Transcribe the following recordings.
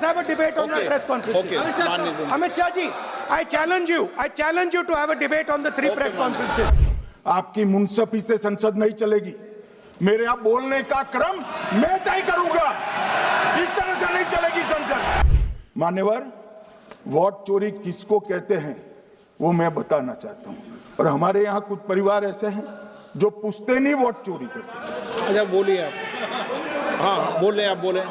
have a debate on the press conferences. Amit Shah ji, I challenge you to have a debate on the 3 press conferences. आपकी मुनसफी से संसद नहीं चलेगी। मेरे यहाँ बोलने का क्रम मैं तय करूंगा। इस तरह से नहीं चलेगी संसद। मान्यवर, वोट चोरी किसको कहते हैं वो मैं बताना चाहता हूँ। और हमारे यहाँ कुछ परिवार ऐसे हैं जो पूछते नहीं, वोट चोरी करते। अच्छा बोलिए आप। हाँ बोले आप बोले।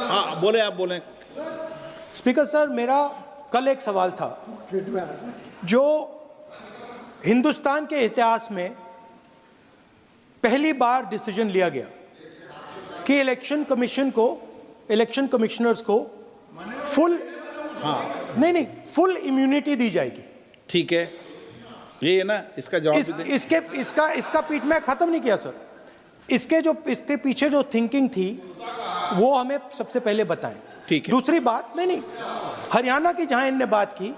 हाँ बोले आप बोले। स्पीकर सर, मेरा कल एक सवाल था जो हिंदुस्तान के इतिहास में पहली बार डिसीजन लिया गया कि इलेक्शन कमिश्नर्स को फुल फुल इम्यूनिटी दी जाएगी। ठीक है, ये है ना, इसका जवाब इसका पीछ में खत्म नहीं किया सर। इसके पीछे जो थिंकिंग थी वो हमें सबसे पहले बताएं। ठीक है। दूसरी बात, नहीं हरियाणा की जहां इन्होंने बात की,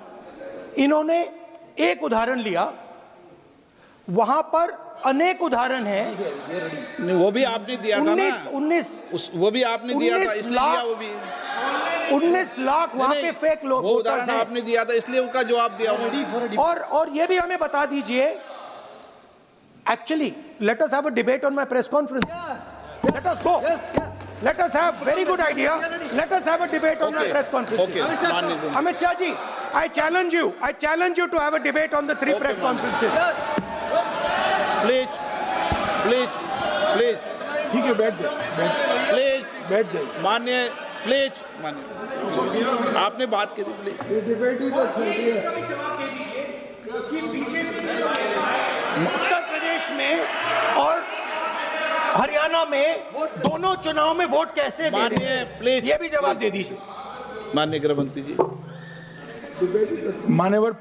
इन्होंने एक उदाहरण लिया, वहां पर अनेक उदाहरण हैं। वो भी आपने दिया था ना, 19 वो भी आपने दिया था, इसलिए दिया वो भी। 19 लाख वहां पे फेक लोग, वो उदाहरण आपने दिया था, इसलिए उसका जवाब दिया। और ये भी हमें बता दीजिए, actually let us have a debate on my press conference. Let us go, let us have very good idea, let us have a debate on my press conference. Amit Shah ji, I challenge you to have a debate on the 3 press conferences. Please ठीक है, बैठ जाइए, बैठ जाइए। माननीय, please माननीय, आपने बात की थी, डिबेट ही तो चल रही है। उत्तर प्रदेश में और हरियाणा में दोनों चुनाव में वोट कैसे दे रहे हैं, प्लीज ये भी जवाब दे दीजिए। माननीय गृह मंत्री जी। मान्यवर,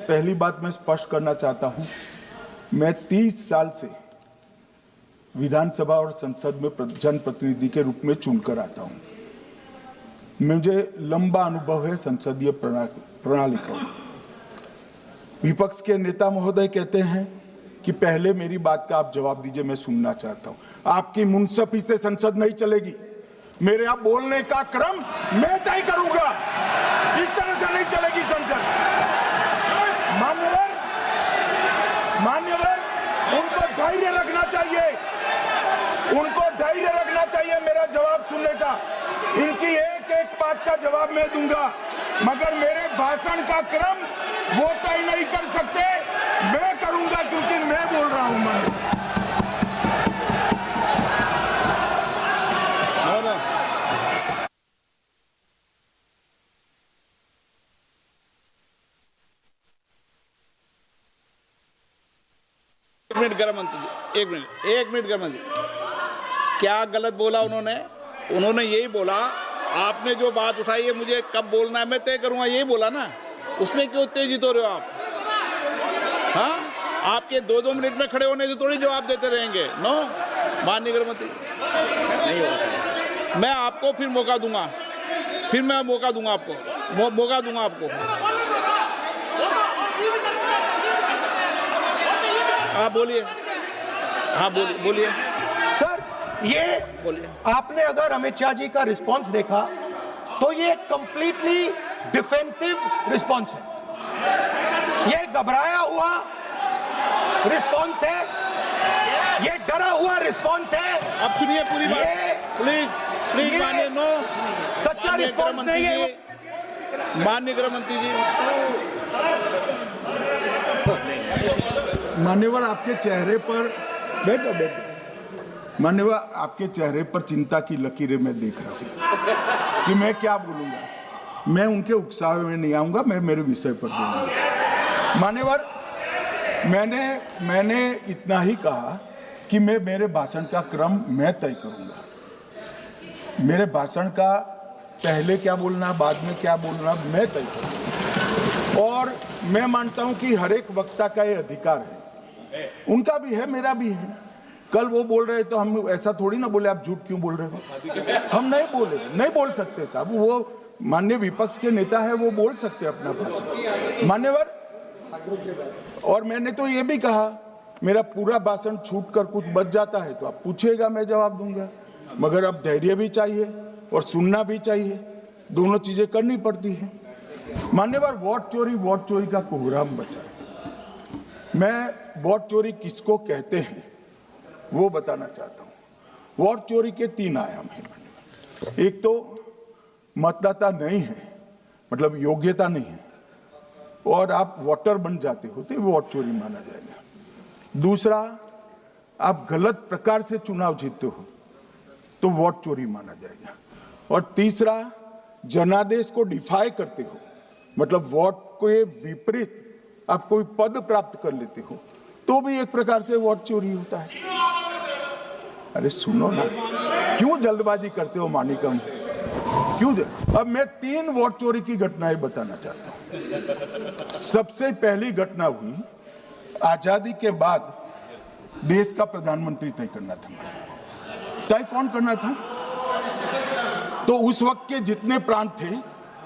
पहली बात मैं स्पष्ट करना चाहता हूं, मैं 30 साल से विधानसभा और संसद में जनप्रतिनिधि के रूप में चुनकर आता हूं। मुझे लंबा अनुभव है संसदीय प्रणाली का। विपक्ष के नेता महोदय कहते हैं कि पहले मेरी बात का आप जवाब दीजिए, मैं सुनना चाहता हूं। आपकी मुनसफी से संसद नहीं चलेगी। मेरे यहाँ बोलने का क्रम मैं तय करूंगा। इस तरह से नहीं चलेगी संसद। मान्यवर, उनको धैर्य रखना चाहिए, मेरा जवाब सुनने का। इनकी एक बात का जवाब मैं दूंगा, मगर मेरे भाषण का क्रम वो तय नहीं कर सकते, मैं करूंगा, क्योंकि मैं बोल रहा हूं। एक मिनट गृह मंत्री जी, एक मिनट गृह मंत्री, क्या गलत बोला उन्होंने यही बोला, आपने जो बात उठाई है मुझे कब बोलना है मैं तय करूंगा, यही बोला ना। उसमें क्यों उत्तेजित हो रहे हो आप? हाँ, आपके 2-2 मिनट में खड़े होने से थोड़ी जवाब देते रहेंगे। नो, माननीय गृह मंत्री, नहीं हो सकता। मैं आपको फिर मौका दूंगा, आपको। हाँ बोलिए, बोलिए सर। ये बोलिए। आपने अगर अमित शाह जी का रिस्पांस देखा तो ये कंप्लीटली डिफेंसिव रिस्पांस है, ये घबराया हुआ रिस्पांस है, ये डरा हुआ रिस्पांस है। अब सुनिए पूरी बात, प्लीज मानिए। नो, सच्चा रिस्पांस नहीं है। माननीय गृह मंत्री जी। मान्यवर, आपके चेहरे पर बैठो। मान्यवर, आपके चेहरे पर चिंता की लकीरें मैं देख रहा हूं कि मैं क्या बोलूंगा। मैं उनके उकसावे में नहीं आऊंगा, मैं मेरे विषय पर बोलूंगा। मान्यवर, मैंने इतना ही कहा कि मेरे भाषण का क्रम मैं तय करूंगा। मेरे भाषण का पहले क्या बोलना, बाद में क्या बोलना, मैं तय करूंगा। और मैं मानता हूं कि हर एक वक्ता का ये अधिकार है, उनका भी है, मेरा भी है। कल वो बोल रहे तो हम ऐसा थोड़ी ना बोले आप झूठ क्यों बोल रहे हो, हम नहीं बोल सकते साहब। वो माननीय विपक्ष के नेता है, वो बोल सकते अपना भाषण। मान्यवर, और मैंने तो ये भी कहा, मेरा पूरा भाषण छूट कर कुछ बच जाता है तो आप पूछिएगा, मैं जवाब दूंगा, मगर अब धैर्य भी चाहिए। और सुनना भी चाहिए, दोनों चीजें करनी पड़ती है। मान्यवर, वोट चोरी का कोहराम बचा है। मैं वोट चोरी किसको कहते हैं वो बताना चाहता हूं। वोट चोरी के 3 आयाम हैं मान्यवर। एक तो मतदाता नहीं है, मतलब योग्यता नहीं है, और आप वोटर बन जाते हो तो वोट चोरी माना जाएगा। दूसरा, आप गलत प्रकार से चुनाव जीतते हो तो वोट चोरी माना जाएगा। और तीसरा, जनादेश को डिफाई करते हो, मतलब वोट के विपरीत आप कोई पद प्राप्त कर लेते हो तो भी एक प्रकार से वोट चोरी होता है। अरे सुनो ना, क्यों जल्दबाजी करते हो मानिकम, क्यों? अब मैं 3 वोट चोरी की घटनाएं बताना चाहता हूं। सबसे पहली घटना हुई, आजादी के बाद देश का प्रधानमंत्री तय करना था। तय कौन करना था? तो उस वक्त के जितने प्रांत थे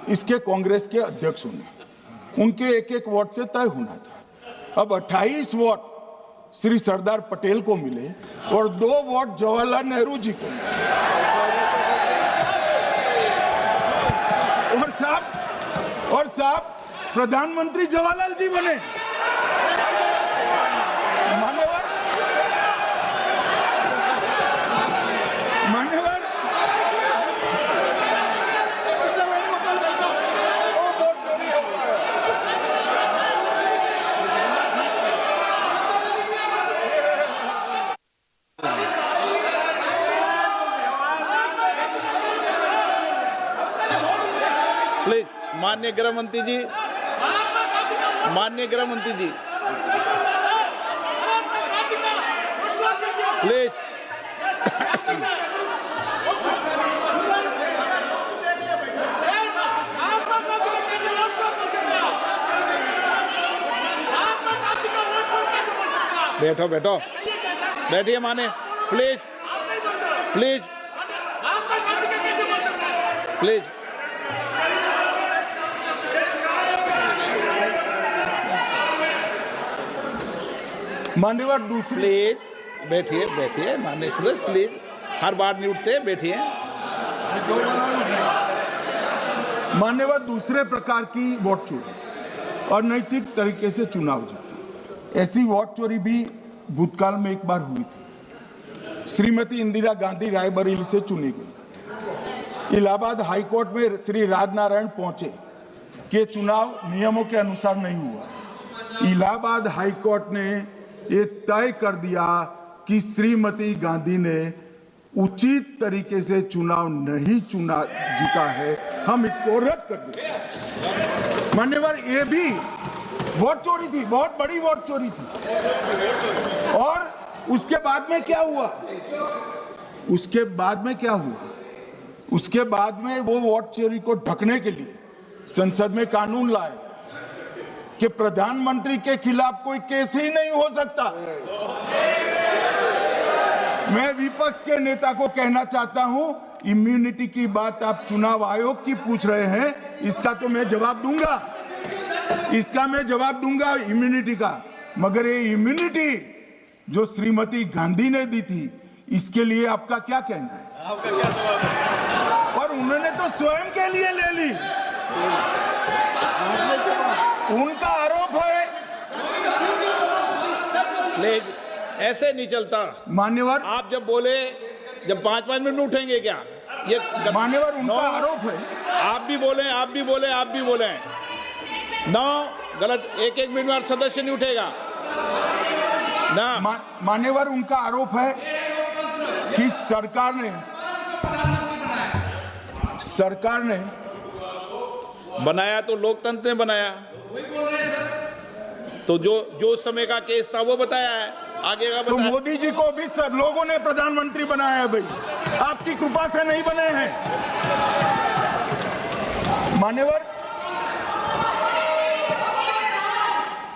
इसके कांग्रेस के अध्यक्षों ने, उनके एक एक वोट से तय होना था। अब 28 वोट श्री सरदार पटेल को मिले और 2 वोट जवाहरलाल नेहरू जी को मिले। और साहब प्रधानमंत्री जवाहरलाल जी बने। मान्यवर, प्लीज, माननीय गृह मंत्री जी, प्लीज। बैठो बैठिए माने, प्लीज। मान्यवर, दूसरी, प्लीज बैठिए माननीय सदस्य, प्लीज, हर बार नहीं उठते, बैठिए। मान्यवर, दूसरे प्रकार की वोट चोरी और नैतिक तरीके से चुनाव जीतना, ऐसी वोट चोरी भी भूतकाल में एक बार हुई थी। श्रीमती इंदिरा गांधी रायबरेली से चुनी गई। इलाहाबाद हाईकोर्ट में श्री राजनारायण पहुंचे कि चुनाव नियमों के अनुसार नहीं हुआ। इलाहाबाद हाईकोर्ट ने ये तय कर दिया कि श्रीमती गांधी ने उचित तरीके से चुनाव नहीं जीता है, हम इसको रद्द कर दें। मान्यवर, ये भी वोट चोरी थी, बहुत बड़ी वोट चोरी थी। और उसके बाद में क्या हुआ? उसके बाद में वो वोट चोरी को ढकने के लिए संसद में कानून लाया कि प्रधानमंत्री के खिलाफ कोई केस ही नहीं हो सकता। मैं विपक्ष के नेता को कहना चाहता हूं, इम्यूनिटी की बात आप चुनाव आयोग की पूछ रहे हैं, इसका तो मैं जवाब दूंगा, इम्यूनिटी का। मगर ये इम्यूनिटी जो श्रीमती गांधी ने दी थी, इसके लिए आपका क्या कहना है? आपका क्या जवाब है? और उन्होंने तो स्वयं के लिए ले ली। उनका आरोप है। प्लीज, ऐसे नहीं चलता मान्यवर। आप जब बोले, जब 5-5 मिनट उठेंगे क्या? ये मान्यवर, उनका आरोप है। आप भी बोले। नो, गलत। 1-1 मिनट में सदस्य नहीं उठेगा ना। मान्यवर, उनका आरोप है कि सरकार ने बनाया तो लोकतंत्र ने बनाया, तो जो समय का केस था वो बताया है, आगे का तो बताया। मोदी जी को भी सब लोगों ने प्रधानमंत्री बनाया है भाई, आपकी कृपा से नहीं बने हैं।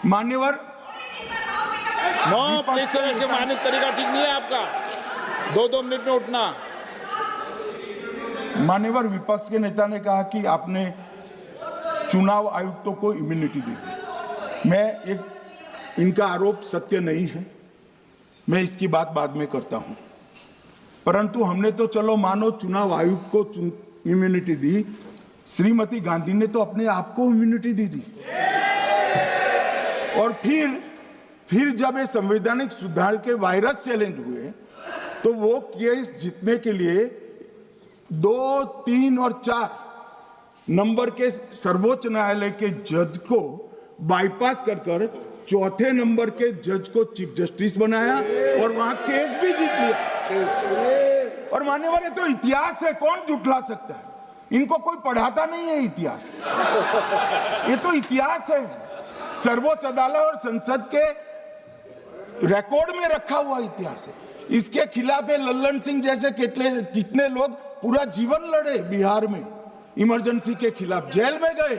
मान्यवर, नो प्लीज, से मानित तरीका ठीक नहीं है आपका, 2-2 मिनट में उठना। मान्यवर, विपक्ष के नेता ने कहा कि आपने चुनाव आयुक्तों को इम्यूनिटी दी। इनका आरोप सत्य नहीं है, मैं इसकी बात बाद में करता हूं। परंतु हमने तो चलो मानो चुनाव आयुक्त को इम्यूनिटी दी, श्रीमती गांधी ने तो अपने आप को इम्यूनिटी दी। और फिर जब ये संवैधानिक सुधार के वायरस चैलेंज हुए तो वो केस जीतने के लिए 2, 3 और 4 नंबर के सर्वोच्च न्यायालय के जज को बाईपास कर चौथे नंबर के जज को चीफ जस्टिस बनाया और वहां केस भी जीत लिया। और मानने वाले तो इतिहास है, कौन झुठला सकता है? इनको कोई पढ़ाता नहीं है इतिहास, ये तो इतिहास है, सर्वोच्च अदालत और संसद के रिकॉर्ड में रखा हुआ इतिहास है। इसके खिलाफ लल्लन सिंह जैसे कितने लोग पूरा जीवन लड़े बिहार में इमरजेंसी के खिलाफ, जेल में गए,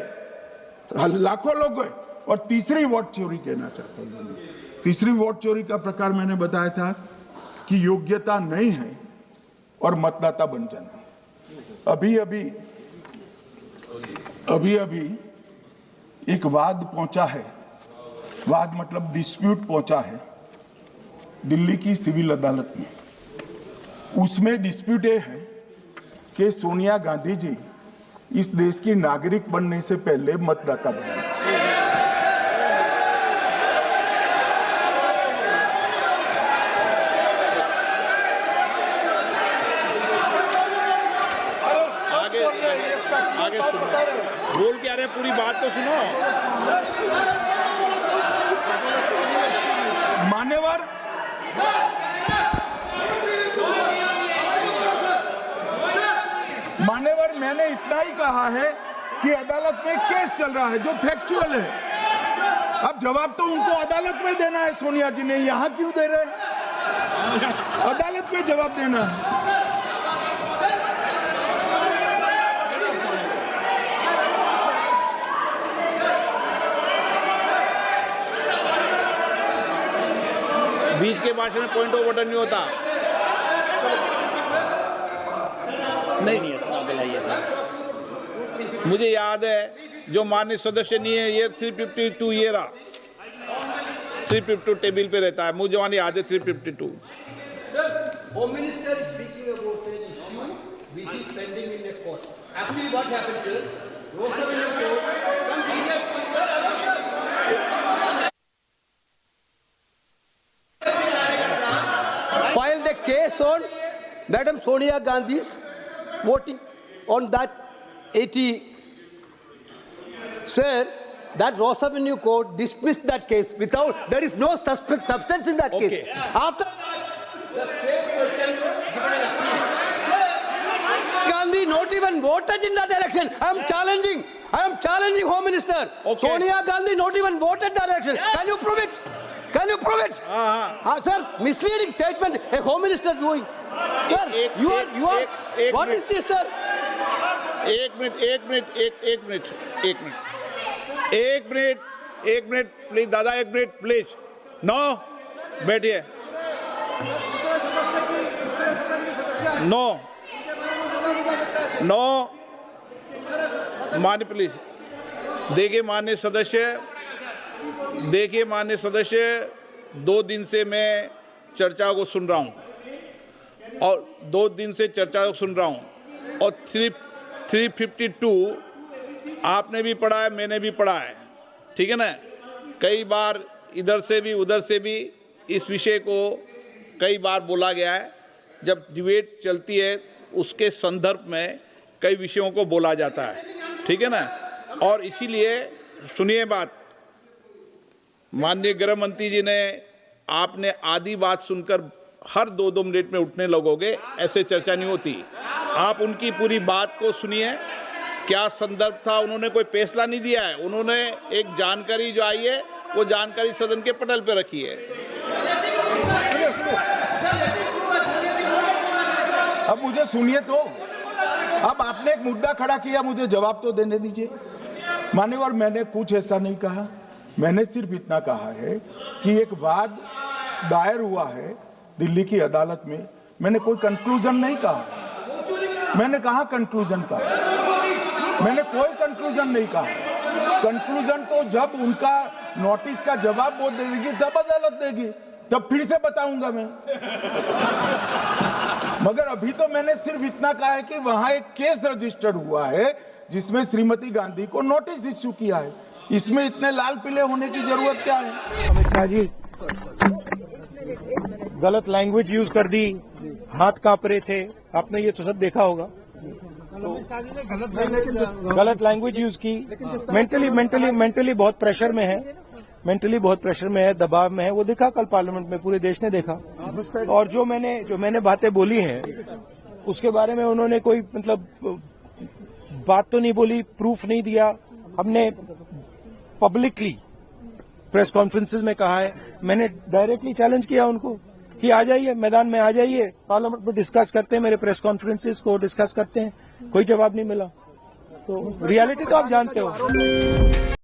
लाखों लोग गए। और तीसरी वोट चोरी कहना चाहता हूं, तीसरी वोट चोरी का प्रकार मैंने बताया था कि योग्यता नहीं है और मतदाता बन जाना। अभी एक वाद पहुंचा है, वाद मतलब डिस्प्यूट पहुंचा है दिल्ली की सिविल अदालत में। उसमें डिस्प्यूट ये है कि सोनिया गांधी जी इस देश की नागरिक बनने से पहले मतदाता बने। आगे सुनो, बोल क्या रहे, पूरी बात तो सुनो। मान्यवर मैंने इतना ही कहा है कि अदालत में केस चल रहा है जो फैक्चुअल है। अब जवाब तो उनको अदालत में देना है, सोनिया जी ने यहां क्यों दे रहे? अदालत में जवाब देना है। बीच के भाषण में पॉइंट ऑफ ऑर्डर नहीं होता। नहीं है सर, बिलाइए सर। मुझे याद है जो माननीय सदस्य नहीं है, ये 352 ये रहा, 352 टेबल पे रहता है, मुझे वहां याद है 352। Home Minister is speaking about an issue which is pending in a court. Actually, what happened, sir? Rosaveni court, some India filed a case on Madam Sonia Gandhi's voting on that 80. Sir, that Ross Avenue court dismissed that case without, there is no substance in that case. After that, the same person given an appeal. Gandhi not even voted in that election. I am challenging Home Minister. Okay. Sonia Gandhi not even voted that election. Can you prove it? Can you prove it? Sir, misleading statement a Home Minister doing. Sir, you are. What is this, sir? एक minute please दादा, एक minute please. No, बैठिए। No मान्य please. देखिए मान्य सदस्य, 2 दिन से मैं चर्चा को सुन रहा हूं और 352 आपने भी पढ़ा है, मैंने भी पढ़ा है, ठीक है ना। कई बार इधर से भी उधर से भी इस विषय को कई बार बोला गया है। जब डिबेट चलती है उसके संदर्भ में कई विषयों को बोला जाता है, ठीक है ना। और इसीलिए सुनिए बात, माननीय गृह मंत्री जी ने, आपने आधी बात सुनकर हर 2-2 मिनट में उठने लगोगे, ऐसे चर्चा नहीं होती। आप उनकी पूरी बात को सुनिए, क्या संदर्भ था, उन्होंने कोई फैसला नहीं दिया है, उन्होंने एक जानकारी जो आई है वो जानकारी सदन के पटल पे रखी है। अब मुझे सुनिए तो, अब आपने एक मुद्दा खड़ा किया, मुझे जवाब तो देने दीजिए। मान्यवर, मैंने कुछ ऐसा नहीं कहा, मैंने सिर्फ इतना कहा है कि एक वाद दायर हुआ है दिल्ली की अदालत में। मैंने कोई कंक्लूजन नहीं कहा, मैंने कहा कंक्लूजन कहा, मैंने कोई कंक्लूजन नहीं कहा। कंक्लूजन तो जब उनका नोटिस का जवाब वो दे देगी तब अदालत देगी, तब फिर से बताऊंगा मैं। मगर अभी तो मैंने सिर्फ इतना कहा है कि वहां एक केस रजिस्टर्ड हुआ है जिसमें श्रीमती गांधी को नोटिस इश्यू किया है। इसमें इतने लाल पीले होने की जरूरत क्या है? अमित शाह जी गलत लैंग्वेज यूज कर दी, हाथ कांप रहे थे, आपने ये तो सब देखा होगा। तो गलत लैंग्वेज यूज की, मेंटली बहुत प्रेशर में है, दबाव में है। वो देखा कल पार्लियामेंट में, पूरे देश ने देखा। और जो मैंने बातें बोली हैं उसके बारे में उन्होंने कोई मतलब बात तो नहीं बोली, प्रूफ नहीं दिया। हमने पब्लिकली प्रेस कॉन्फ्रेंसेज में कहा है, मैंने डायरेक्टली चैलेंज किया उनको कि आ जाइए मैदान में, आ जाइए पार्लियामेंट में डिस्कस करते हैं, मेरे प्रेस कॉन्फ्रेंसेज को डिस्कस करते हैं। कोई जवाब नहीं मिला। तो रियलिटी तो आप जानते हो।